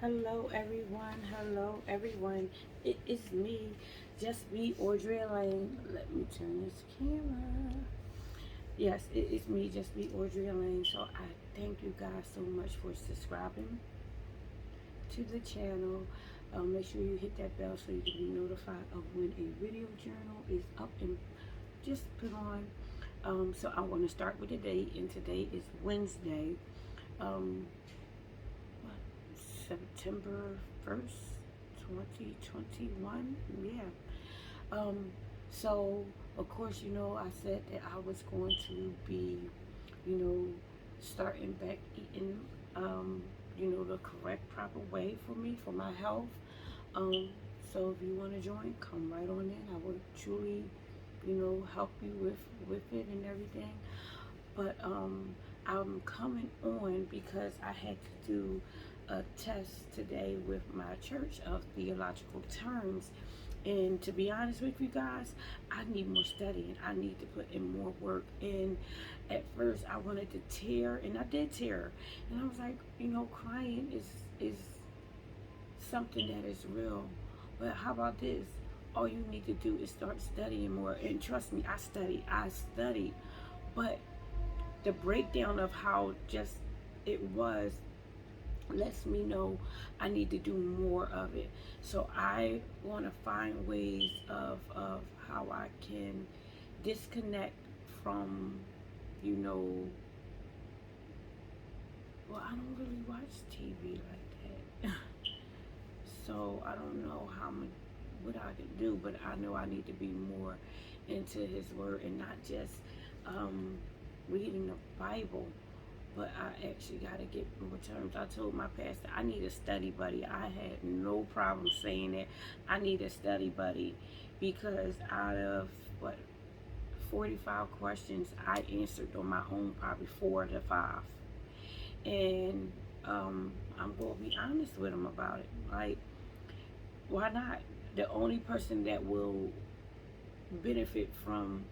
Hello everyone, hello everyone. It is me, Just Be Audrey Lane. Let me turn this camera. Yes, it is me, Just Be Audrey Lane. So I thank you guys so much for subscribing to the channel. Make sure you hit that bell so you can be notified of when a video journal is up and just put on. So I want to start with the date, and today is Wednesday. Um, September 1st, 2021. Yeah. Um, so, of course, I said that I was going to be, you know, starting back eating, the correct, proper way for me, for my health. Um, so if you want to join, come right on in. I will truly, help you with it and everything. But I'm coming on because I had to do a test today with my church of theological terms. And to be honest with you guys, I need more studying. I need to put in more work. And at first, I wanted to tear, and I did tear. And I was like, crying is something that is real. But how about this? All you need to do is start studying more. And trust me, I studied. But the breakdown of how just it was lets me know I need to do more of it. So I want to find ways of how I can disconnect from, you know, well, I don't really watch TV like that. So I don't know what I can do, but I know I need to be more into His Word and not just um, reading the Bible, but I actually got to get more terms. I told my pastor I need a study buddy. I had no problem saying that I need a study buddy because out of what 45 questions I answered on my own probably 4 to 5, and I'm gonna be honest with him about it. Like, why not? The only person that will benefit from,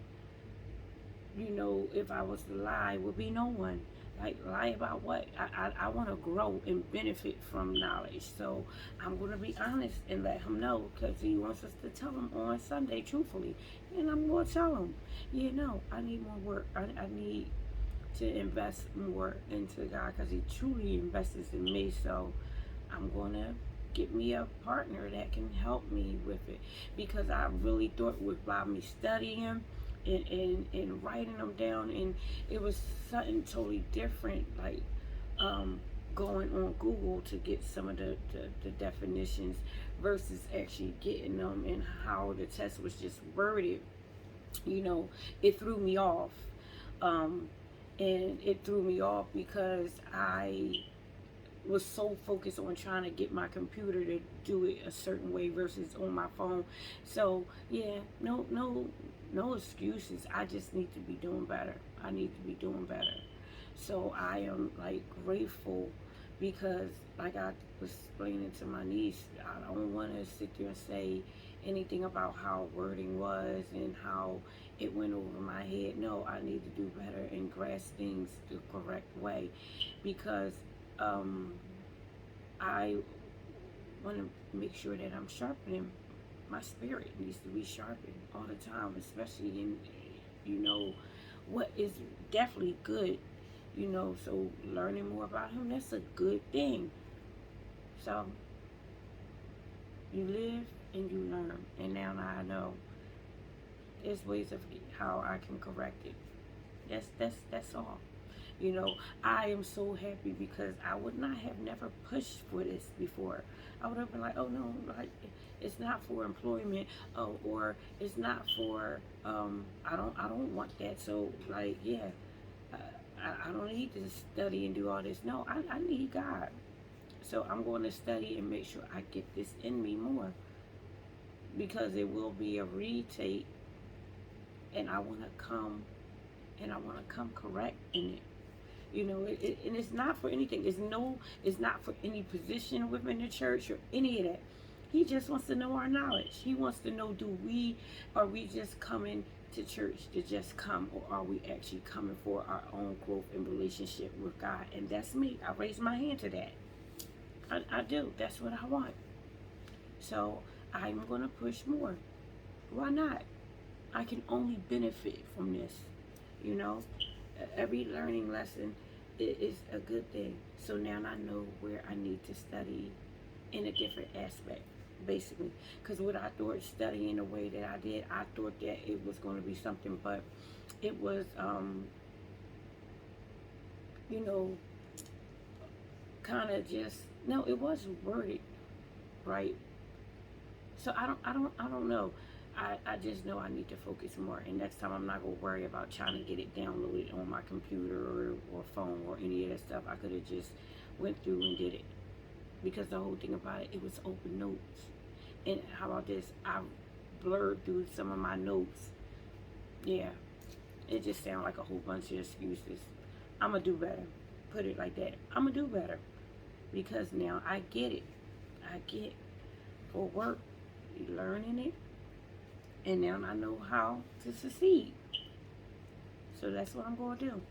if I was to lie, would be no one. Like, lie about what? I want to grow and benefit from knowledge. So I'm going to be honest and let him know because he wants us to tell him on Sunday, truthfully. And I'm going to tell him, I need more work. I need to invest more into God because he truly invests in me. So I'm going to get me a partner that can help me with it because I really thought with by me studying and writing them down, and it was something totally different, like going on Google to get some of the definitions versus actually getting them and how the test was just worded. It threw me off. um, and it threw me off because I was so focused on trying to get my computer to do it a certain way versus on my phone. So yeah, no excuses. I just need to be doing better. I need to be doing better. So I am like grateful because like I was explaining to my niece, I don't want to sit there and say anything about how wording was and how it went over my head. No, I need to do better and grasp things the correct way because um, I want to make sure that I'm sharpening my spirit. Needs to be sharpened all the time, especially in what is definitely good. So learning more about him, that's a good thing. So you live and you learn, and now I know there's ways of how I can correct it. That's all. I am so happy because I would not have never pushed for this before. I would have been like, oh no, like it's not for employment, or it's not for I don't want that. So like yeah, uh, I don't need to study and do all this. No, I need God. So I'm going to study and make sure I get this in me more because it will be a retake, and I want to come correct in it. And it's not for anything. It's not for any position within the church or any of that. He just wants to know our knowledge. He wants to know, are we just coming to church to just come, or are we actually coming for our own growth and relationship with God? And that's me. I raise my hand to that. I do. That's what I want. So I'm going to push more. Why not? I can only benefit from this. You know, every learning lesson is a good thing. So now I know where I need to study in a different aspect, basically. Because what I thought studying the way that I did, I thought that it was going to be something, but it was, you know, kind of just, no, it wasn't worded right. So I don't know. I just know I need to focus more. And next time I'm not gonna worry about trying to get it downloaded on my computer or phone or any of that stuff. I could have just went through and did it. Because the whole thing about it, it was open notes. And how about this? I blurred through some of my notes. Yeah, it just sounded like a whole bunch of excuses. I'm gonna do better. Put it like that. I'm gonna do better because now I get it. I get for work, learning it, and now I know how to succeed. So that's what I'm going to do.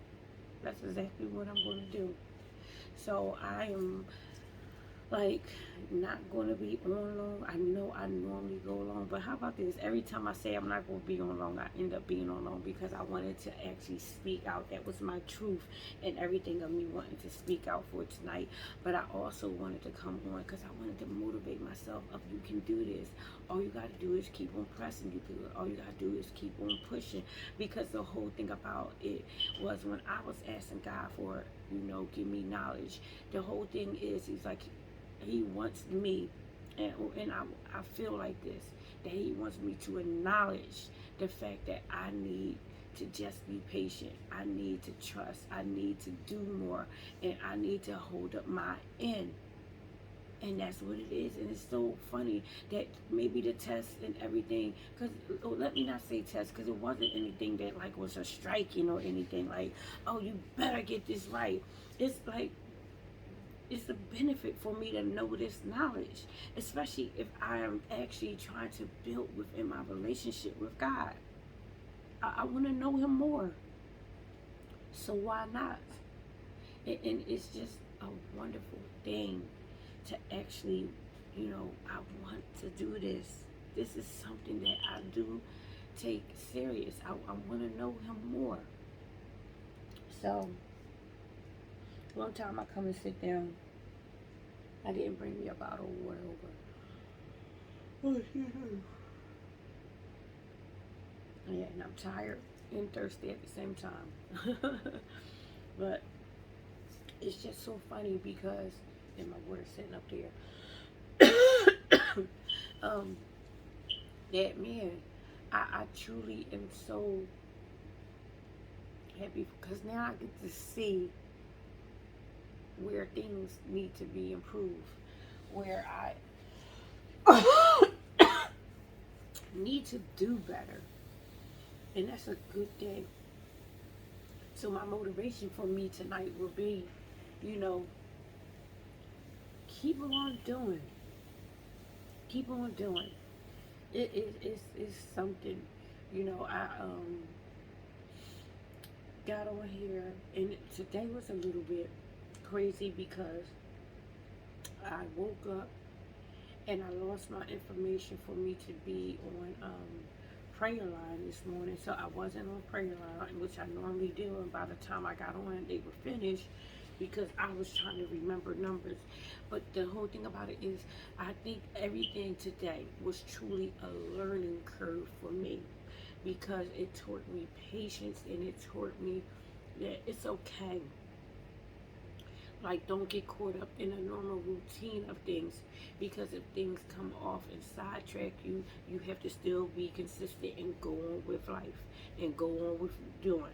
That's exactly what I'm going to do. So I am like not going to be on long. I know I normally go long, but how about this? Every time I say I'm not going to be on long, I end up being on long because I wanted to actually speak out. That was my truth and everything of me wanting to speak out for tonight. But I also wanted to come on because I wanted to motivate myself of you can do this. All you got to do is keep on pressing. You can. All you got to do is keep on pushing, because the whole thing about it was when I was asking God for, give me knowledge. The whole thing is, he's like, he wants me, and I feel like this, that he wants me to acknowledge the fact that I need to just be patient. I need to trust. I need to do more, and I need to hold up my end. And that's what it is. And it's so funny that maybe the test and everything, because let me not say test, because it wasn't anything that like was a striking or anything like, oh, you better get this right. It's like, it's a benefit for me to know this knowledge, especially if I am actually trying to build within my relationship with God. I want to know him more. So why not? And it's just a wonderful thing to actually, I want to do this. This is something that I do take serious. I want to know him more. So, one time I come and sit down, I didn't bring me a bottle of water over. Oh, excuse me. Yeah, and I'm tired and thirsty at the same time. But it's just so funny because, and my water's sitting up there. That man, I truly am so happy because now I get to see where things need to be improved, where I need to do better, and that's a good thing. So my motivation for me tonight will be, keep on doing, keep on doing. It's something, I got on here, and today was a little bit crazy because I woke up and I lost my information for me to be on prayer line this morning. So I wasn't on prayer line, which I normally do, and by the time I got on, they were finished because I was trying to remember numbers. But the whole thing about it is, I think everything today was truly a learning curve for me, because it taught me patience and it taught me that it's okay. Like, don't get caught up in a normal routine of things, because if things come off and sidetrack you, you have to still be consistent and go on with life and go on with doing.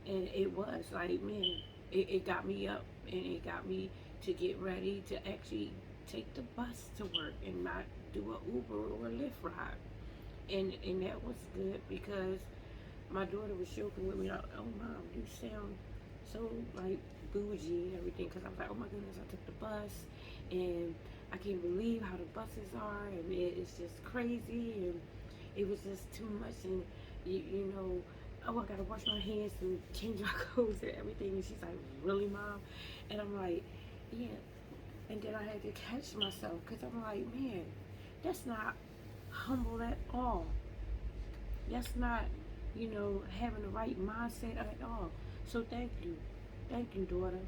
And it was like, man, it got me up and it got me to get ready to actually take the bus to work and not do an Uber or a Lyft ride. And that was good because my daughter was joking with me like, oh mom, you sound so like bougie and everything, because I was like, oh my goodness, I took the bus and I can't believe how the buses are, and it's just crazy, and it was just too much, and oh, I gotta wash my hands and change my clothes and everything. And she's like, really, mom? And I'm like, yeah, And then I had to catch myself because I'm like, man, that's not humble at all. That's not, having the right mindset at all. So thank you. Thank you, daughter.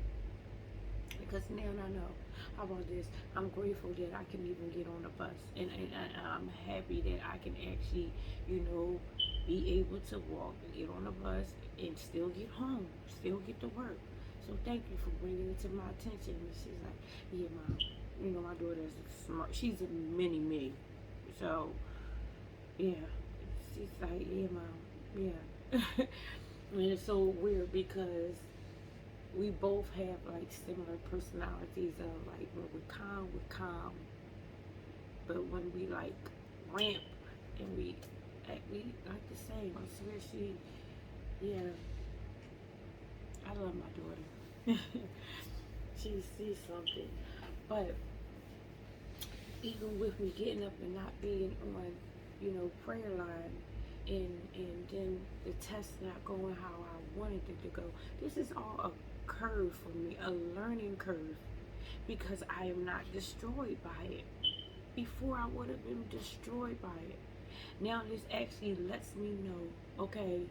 Because now I know. How about this? I'm grateful that I can even get on the bus. And I'm happy that I can actually, you know, be able to walk and get on the bus and still get home, still get to work. So thank you for bringing it to my attention. And she's like, yeah, mom. My daughter is smart. She's a mini me. So, yeah. She's like, yeah, mom. Yeah. And it's so weird because we both have like similar personalities of like when we're calm, but when we like ramp and we act, we like the same. I swear yeah, I love my daughter. She's something. But even with me getting up and not being on, prayer line, and then the test not going how I wanted it to go, this is all a curve for me, a learning curve, because I am not destroyed by it. Before I would have been destroyed by it. Now this actually lets me know, okay,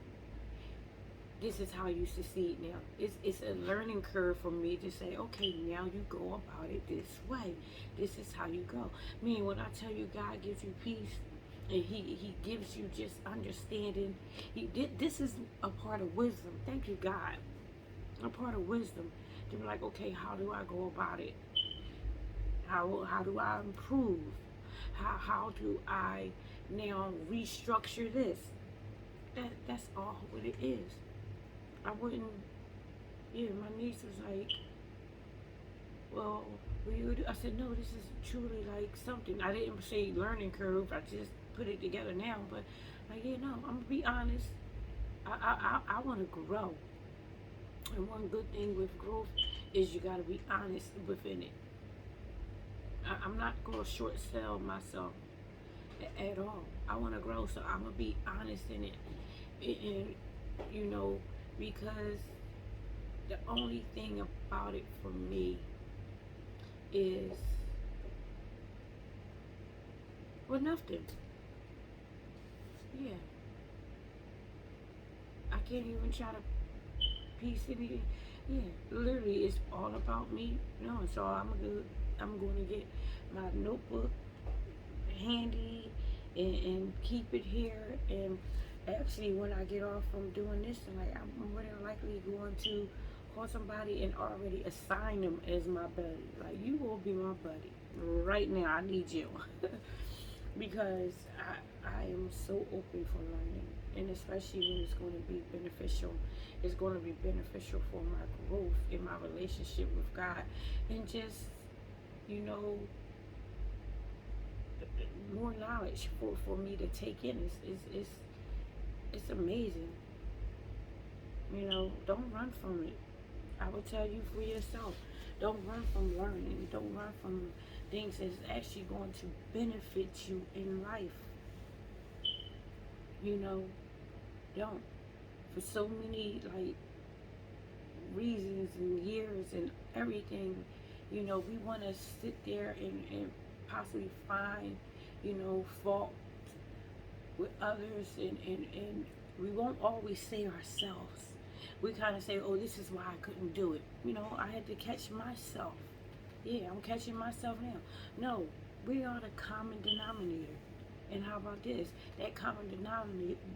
this is how you succeed now. It's a learning curve for me to say, okay, now you go about it this way. This is how you go. Meaning when I tell you God gives you peace and he gives you just understanding, this is a part of wisdom. Thank you, God. A part of wisdom. To be like, okay, how do I go about it? How do I improve? How do I now restructure this? That's all what it is. I wouldn't. Yeah, my niece was like, well, I said, no, this is truly like something. I didn't say learning curve. I just put it together now. But like, yeah, no, I'm gonna be honest. I want to grow. And one good thing with growth is you got to be honest within it. I'm not going to short sell myself at all. I want to grow, so I'm going to be honest in it. And, because the only thing about it for me is, well, nothing. Yeah. I can't even try to piece it. Yeah, literally, it's all about me. No, so I'm going to get my notebook handy and keep it here. And actually, when I get off from doing this, I'm more than likely going to call somebody and already assign them as my buddy. Like, you will be my buddy right now. I need you. Because I am so open for learning, and especially when it's going to be beneficial. It's going to be beneficial for my growth in my relationship with God, and just, you know more knowledge for me to take in. It's amazing. Don't run from it. I will tell you for yourself. Don't run from learning. Don't run from things that's actually going to benefit you in life. Don't. For so many reasons and years and everything, we want to sit there and possibly find, fault with others, and we won't always say ourselves. We kind of say, oh, this is why I couldn't do it. I had to catch myself. Yeah, I'm catching myself now. No, we are the common denominator. And how about this? That common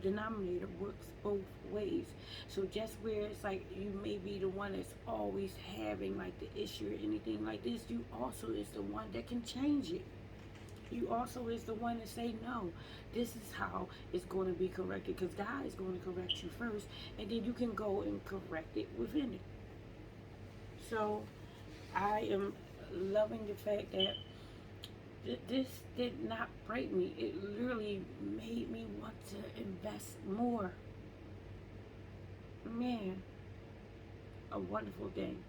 denominator works both ways. So just where it's like you may be the one that's always having like the issue or anything like this, you also is the one that can change it. You also is the one to say, no, this is how it's going to be corrected, because God is going to correct you first, and then you can go and correct it within it. So I am loving the fact that this did not break me. It literally made me want to invest more. Man, a wonderful thing.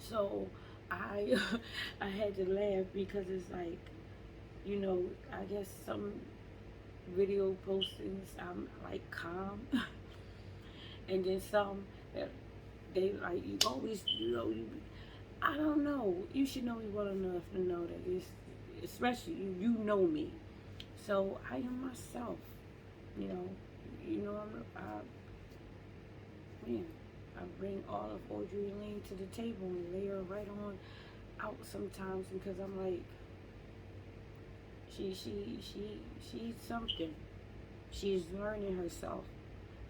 So I I had to laugh because it's like, I guess some video postings I'm like calm, and then some that they like, you always, I don't know. You should know me well enough to know that it's, especially you. You know me, so I am myself. You know, man, I bring all of Audrey Lane to the table and lay her right on out sometimes because I'm like, she's something. She's learning herself.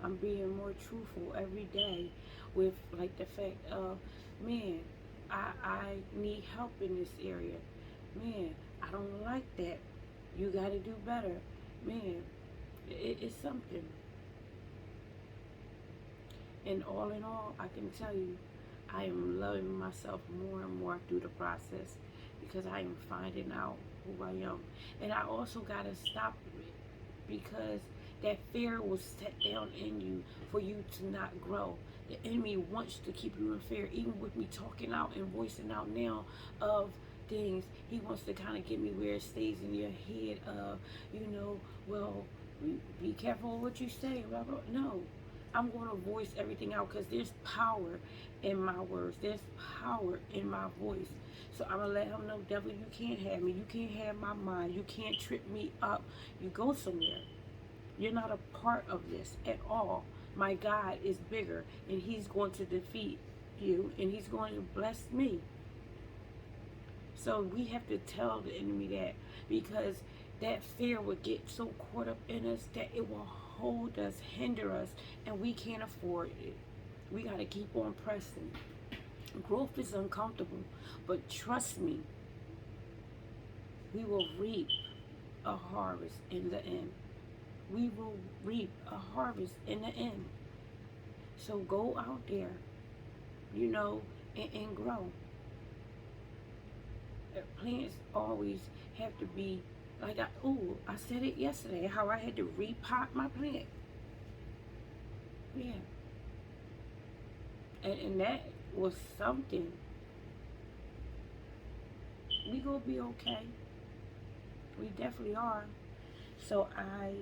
I'm being more truthful every day with like the fact of, man, I need help in this area. Man, I don't like that. You got to do better. Man, it's something. And all in all, I can tell you, I am loving myself more and more through the process because I am finding out who I am. And I also got to stop it because that fear will set down in you for you to not grow. The enemy wants to keep you in fear, even with me talking out and voicing out now of things. He wants to kind of get me where it stays in your head of, well, be careful what you say. Blah, blah. No, I'm going to voice everything out because there's power in my words. There's power in my voice. So I'm going to let him know, devil, you can't have me. You can't have my mind. You can't trip me up. You go somewhere. You're not a part of this at all. My God is bigger, and he's going to defeat you, and he's going to bless me. So we have to tell the enemy that, because that fear will get so caught up in us that it will hold us, hinder us, and we can't afford it. We got to keep on pressing. Growth is uncomfortable, but trust me, we will reap a harvest in the end. We will reap a harvest in the end. So go out there, and grow. Plants always have to be like I said it yesterday, how I had to repot my plant. Yeah. And that was something. We gonna be okay. We definitely are. So I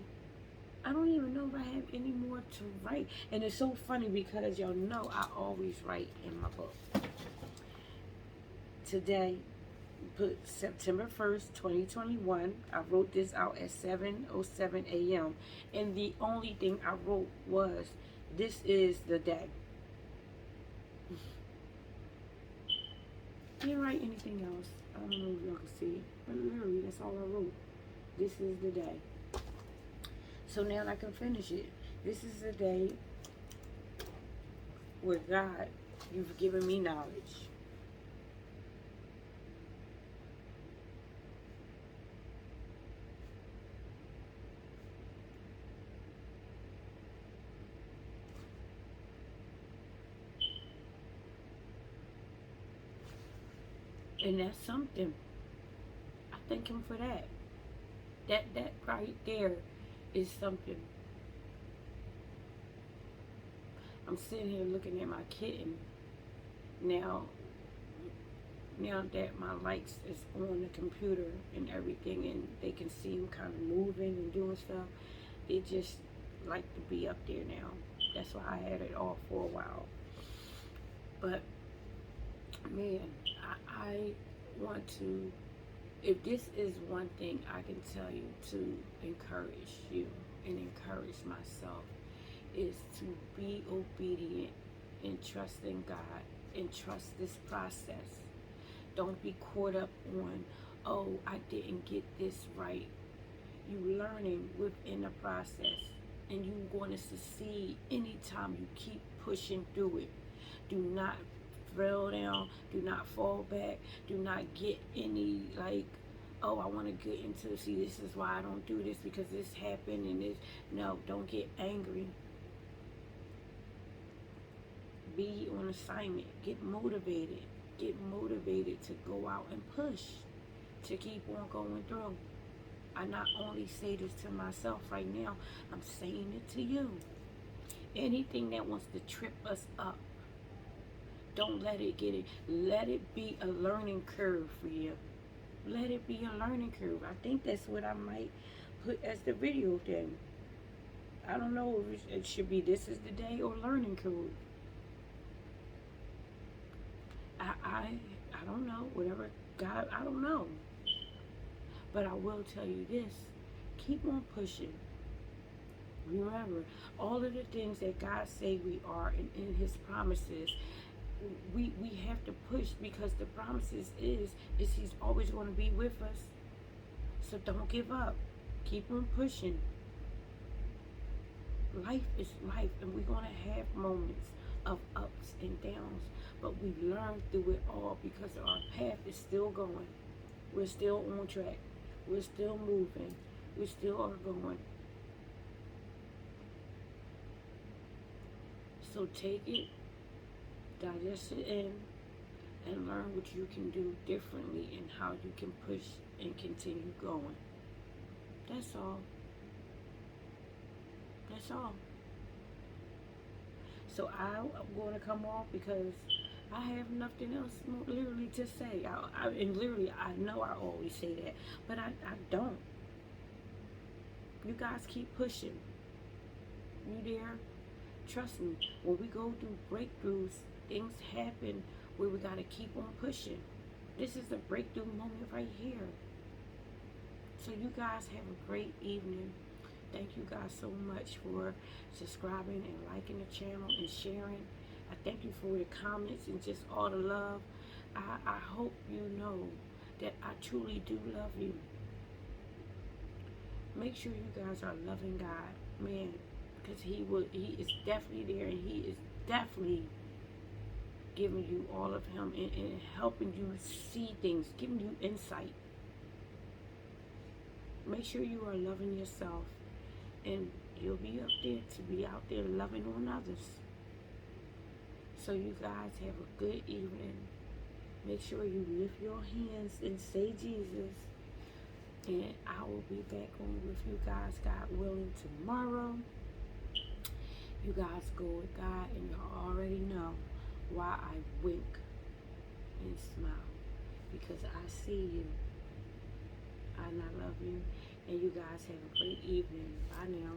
don't even know if I have any more to write. And it's so funny because y'all know I always write in my book. Today, put September 1st, 2021. I wrote this out at 7:07 a.m. And the only thing I wrote was, this is the day. Didn't write anything else. I don't know if y'all can see it. But literally, that's all I wrote. This is the day. So now I can finish it. This is the day where God, you've given me knowledge. And that's something. I thank him for that. That right there is something. I'm sitting here looking at my kitten. Now that my lights is on the computer and everything, and they can see him kind of moving and doing stuff, they just like to be up there now. That's why I had it off for a while. But man, I want to, if this is one thing I can tell you to encourage you and encourage myself, is to be obedient and trust in God and trust this process. Don't be caught up on, oh, I didn't get this right. You learning within the process, and you're going to succeed anytime you keep pushing through it. Do not throw down. Do not fall back. Do not get any oh, I want to get into, see, this is why I don't do this because this happened and this. No, don't get angry. Be on assignment. Get motivated. Get motivated to go out and push, to keep on going through. I not only say this to myself right now, I'm saying it to you. Anything that wants to trip us up, don't let it get it. Let it be a learning curve for you. Let it be a learning curve. I think that's what I might put as the video thing. I don't know if it should be this is the day or learning curve. I don't know. Whatever God, I don't know. But I will tell you this. Keep on pushing. Remember, all of the things that God say we are in his promises, we have to push because the promises is he's always going to be with us. So don't give up. Keep on pushing. Life is life, and we're going to have moments of ups and downs, but we learn through it all because our path is still going. We're still on track. We're still moving. We still are going. So take it, digest it in, and learn what you can do differently and how you can push and continue going. That's all. That's all. So I'm going to come off because I have nothing else literally to say. And literally, I know I always say that, but I don't. You guys keep pushing. You there? Trust me, when we go through breakthroughs, things happen where we got to keep on pushing. This is a breakthrough moment right here. So you guys have a great evening. Thank you guys so much for subscribing and liking the channel and sharing. I thank you for the comments and just all the love. I hope you know that I truly do love you. Make sure you guys are loving God, man, because he is definitely there, and he is definitely giving you all of him and helping you see things, giving you insight. Make sure you are loving yourself, and you'll be up there to be out there loving on others. So you guys have a good evening. Make sure you lift your hands and say Jesus. And I will be back on with you guys, God willing, tomorrow. You guys go with God, and you already know why I wink and smile. Because I see you, and I love you. And you guys have a great evening. Bye now.